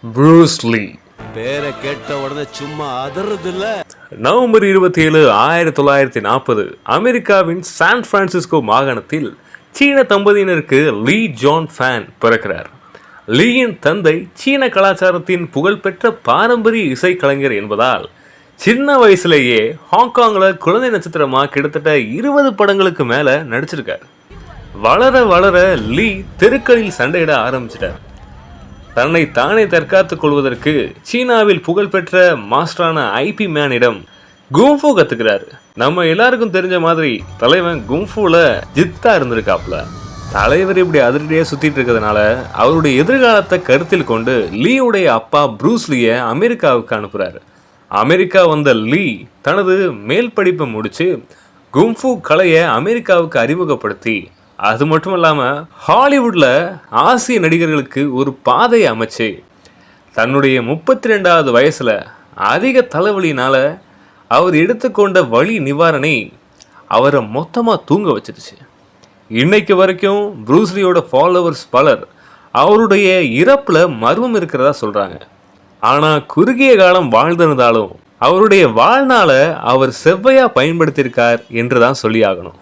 Bruce லீ. பேரை கேட்ட உடனே சும்மா அதறதில்ல. நவம்பர் 27, 1940 அமெரிக்காவின் சான் பிரான்சிஸ்கோ மாகாணத்தில் சீன தம்பதியினருக்கு லீ ஜான் ஃபேன் பிறக்கிறார். லீயின் தந்தை சீன கலாச்சாரத்தின் புகழ்பெற்ற பாரம்பரிய இசைக்கலைஞர் என்பதால் சின்ன வயசுலேயே ஹாங்காங்கில் குழந்தை நட்சத்திரமா கிட்டத்தட்ட 20 படங்களுக்கு மேலே நடிச்சிருக்கார். வளர வளர லீ தெருக்களில் சண்டையிட ஆரம்பிச்சிட்டார். தன்னை தானே தற்காத்துக் கொள்வதற்கு சீனாவில் புகழ்பெற்ற மாஸ்டரான ஐபி மேனிடம் குங்ஃபு கத்துக்கிறாரு. நம்ம எல்லாருக்கும் தெரிஞ்ச மாதிரி தலைவன் குங்ஃபுல ஜித்தா இருந்திருக்காப்ல. தலைவர் இப்படி அதிரடியாக சுத்திட்டு இருக்கிறதுனால அவருடைய எதிர்காலத்தை கருத்தில் கொண்டு லீயுடைய அப்பா ப்ரூஸ் லீயை அமெரிக்காவுக்கு அனுப்புறாரு. அமெரிக்கா வந்த லீ தனது மேல் படிப்பை முடிச்சு குங்ஃபு கலையை அமெரிக்காவுக்கு அறிமுகப்படுத்தி, அது மட்டும் இல்லாமல் ஹாலிவுட்டில் ஆசிய நடிகர்களுக்கு ஒரு பாதையை அமைச்சு தன்னுடைய 32வது வயசில் அதிக தலைவலினால் அவர் எடுத்துக்கொண்ட வலி நிவாரணை அவரை மொத்தமாக தூங்க வச்சிருச்சு. இன்னைக்கு வரைக்கும் ப்ரூஸ்லியோட ஃபாலோவர்ஸ் பலர் அவருடைய இறப்பில் மர்மம் இருக்கிறதா சொல்கிறாங்க. ஆனால் குறுகிய காலம் வாழ்ந்திருந்தாலும் அவருடைய வாழ்நாளை அவர் செவ்வையாக பயன்படுத்தியிருக்கார் என்று தான் சொல்லி ஆகணும்.